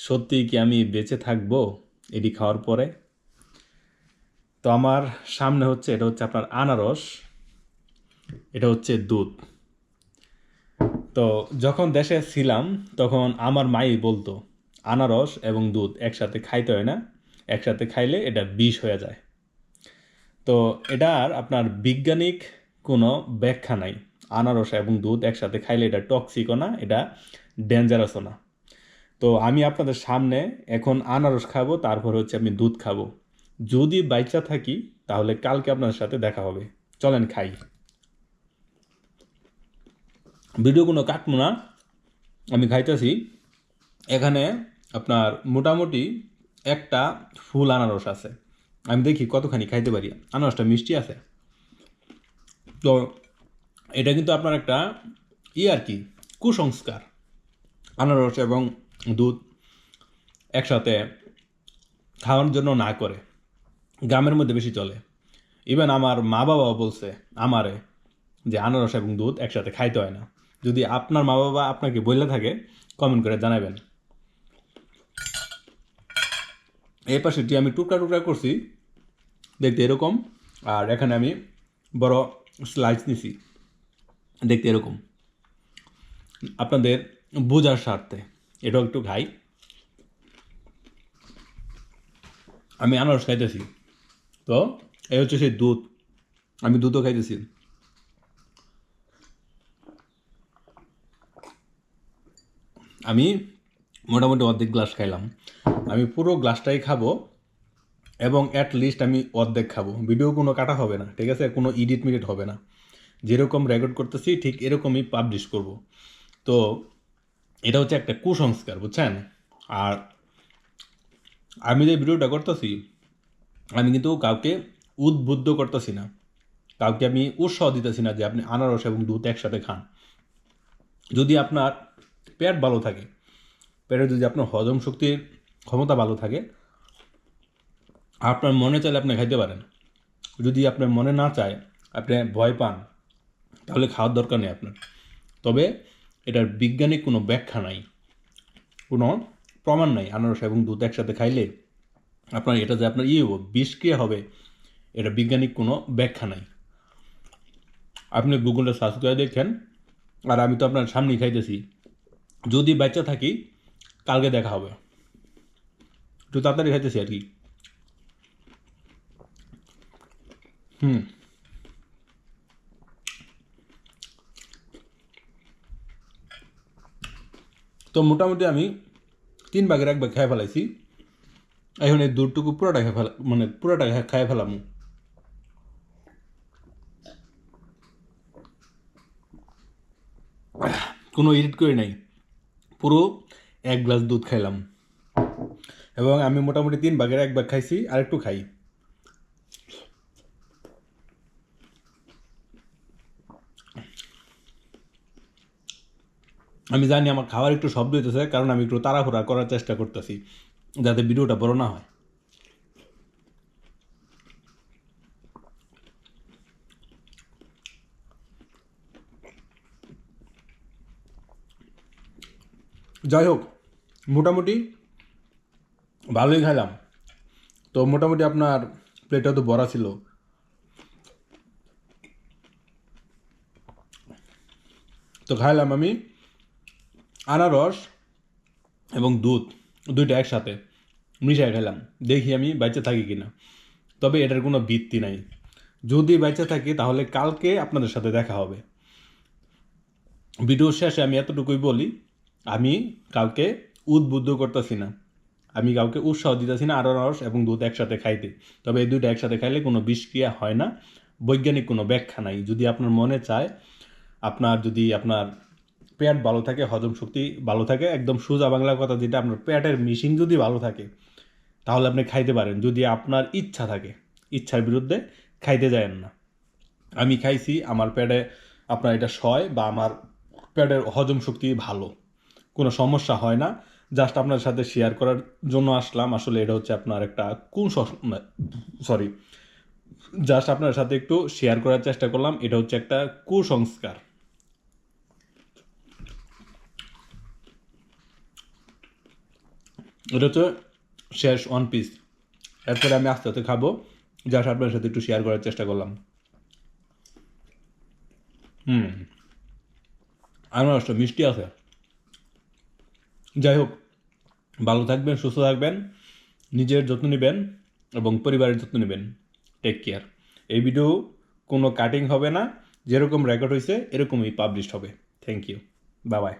সত্যিই কি আমি বেঁচে থাকবো এটি খাওয়ার পরে? তো আমার সামনে হচ্ছে, এটা হচ্ছে আপনার আনারস, এটা হচ্ছে দুধ। তো যখন দেশে ছিলাম তখন আমার মাই বলতো আনারস এবং দুধ একসাথে খাইতে হয় না, একসাথে খাইলে এটা বিষ হয়ে যায়। তো এটার আপনার বৈজ্ঞানিক কোনো ব্যাখ্যা নাই। আনারস এবং দুধ একসাথে খাইলে এটা টক্সিকও না, এটা ডেঞ্জারাসও না। তো আমি আপনাদের সামনে এখন আনারস খাবো, তারপর হচ্ছে আমি দুধ খাবো। যদি বাইচা থাকি তাহলে কালকে আপনার সাথে দেখা হবে। চলেন খাই। ভিডিও কোনো কাটবো না, আমি খাইতেছি। এখানে আপনার মোটামুটি একটা ফুল আনারস আছে, আমি দেখি কতখানি খাইতে পারি। আনারসটা মিষ্টি আছে। তো এটা কিন্তু আপনার একটা আর কি কুসংস্কার, আনারস এবং দুধ একসাথে খাওয়ার জন্য না করে, গ্রামের মধ্যে বেশি চলে। ইভেন আমার মা বাবাও বলছে আমারে যে আনারস এবং দুধ একসাথে খাইতে হয় না। যদি আপনার মা বাবা আপনাকে বলে থাকে কমেন্ট করে জানাবেন। এই পাশেটি আমি টুকরা টুকরা করছি দেখতে এরকম, আর এখানে আমি বড় স্লাইস নিছি দেখতে এরকম। আপনাদের বোঝার স্বার্থে এটাও একটু খাই। আমি আনারস খাইতেছি, তো এই হচ্ছে সেই দুধ, আমি দুধও খাইতেছি। আমি মোটামুটি অর্ধেক গ্লাস খাইলাম, আমি পুরো গ্লাসটাই খাবো এবং অ্যাট লিস্ট আমি অর্ধেক খাবো। ভিডিও কোনো কাটা হবে না, ঠিক আছে, কোনো এডিট মিডিট হবে না, যেরকম রেকর্ড করতেছি ঠিক এরকমই পাবলিশ করব। তো এটা হচ্ছে একটা কুসংস্কার, বুঝছেন। আর আমি যে ভিডিওটা করতেছি আমি কিন্তু কাউকে উদ্বুদ্ধ করতেছি না, কাউকে আমি উৎসাহ দিতেছি না যে আপনি আনারস এবং দুধ একসাথে খান। যদি আপনার পেট ভালো থাকে, পেটে যদি আপনার হজম শক্তির ক্ষমতা ভালো থাকে, আপনার মনে চাইলে আপনি খাইতে পারেন। যদি আপনার মনে না চায়, আপনি ভয় পান, তাহলে খাওয়ার দরকার নেই আপনার। তবে এটার বৈজ্ঞানিক কোনো ব্যাখ্যা নাই, কোনো প্রমাণ নাই আনারস এবং দুধ একসাথে খাইলে আপনার এটা যে আপনার বিষক্রিয়া হবে, এটা বৈজ্ঞানিক কোনো ব্যাখ্যা নাই। আপনি গুগলে সার্চ করে দেখেন। আর আমি তো আপনার সামনেই খাইতেছি। যদি বাচ্চা থাকি কালকে দেখা হবে, একটু তাড়াতাড়ি খাইতেছি আর কি। তো মোটামুটি আমি 3 ভাগের 1 ভাগ খাই ফেলাইছি। এখন এই দুধটুকু পুরোটা খাই ফেলা, মানে পুরোটা খাই ফেলাম। কোনো এডিট করে নাই, পুরো 1 গ্লাস দুধ খাইলাম এবং আমি মোটামুটি 3 ভাগের 1 ভাগ খাইছি, আর একটু খাই। আমি জানি আমার খাওয়ার একটু শব্দ হইতেছে, কারণ আমি একটু তাড়াহুড়া করার চেষ্টা করতেছি যাতে ভিডিওটা বড় না হয়। যাই হোক, মোটামুটি ভালোই খাইলাম। তো মোটামুটি আপনার প্লেটটা তো বড়া ছিল। তো খাইলাম আমি আনারস এবং দুধ দুইটা একসাথে মিশাই খেলাম, দেখি আমি বেঁচে থাকি কিনা। তবে এটার কোনো ভিত্তি নাই। যদি বেঁচে থাকি তাহলে কালকে আপনাদের সাথে দেখা হবে। ভিডিওর শেষে আমি এতটুকুই বলি, আমি কাউকে উদ্বুদ্ধ করতেছি না, আমি কাউকে উৎসাহ দিতেছি না আনারস এবং দুধ একসাথে খাইতে। তবে এই দুইটা একসাথে খাইলে কোনো বিষক্রিয়া হয় না, বৈজ্ঞানিক কোনো ব্যাখ্যা নাই। যদি আপনার মনে চায়, আপনার যদি আপনার পেট ভালো থাকে, হজম শক্তি ভালো থাকে, একদম সোজা বাংলা কথা যেটা, আপনার পেটের মেশিন যদি ভালো থাকে তাহলে আপনি খাইতে পারেন, যদি আপনার ইচ্ছা থাকে। ইচ্ছার বিরুদ্ধে খাইতে যায়েন না। আমি খাইছি, আমার পেটে আপনার এটা সয় বা আমার পেটের হজম শক্তি ভালো, কোনো সমস্যা হয় না। জাস্ট আপনার সাথে শেয়ার করার জন্য আসলাম। আসলে এটা হচ্ছে আপনার একটা সরি, জাস্ট আপনার সাথে একটু শেয়ার করার চেষ্টা করলাম, এটা হচ্ছে একটা কুসংস্কার। এটা হচ্ছে শেষ 1 পিস। এরপরে আমি আস্তে আস্তে খাবো, যা আপনার সাথে একটু শেয়ার করার চেষ্টা করলাম। আনারসটা মিষ্টি আছে। যাই হোক, ভালো থাকবেন, সুস্থ থাকবেন, নিজের যত্ন নেবেন এবং পরিবারের যত্ন নেবেন। Take care. এই ভিডিও কোনো কাটিং হবে না, যেরকম রেকর্ড হয়েছে এরকমই পাবলিশ হবে। Thank you, bye by.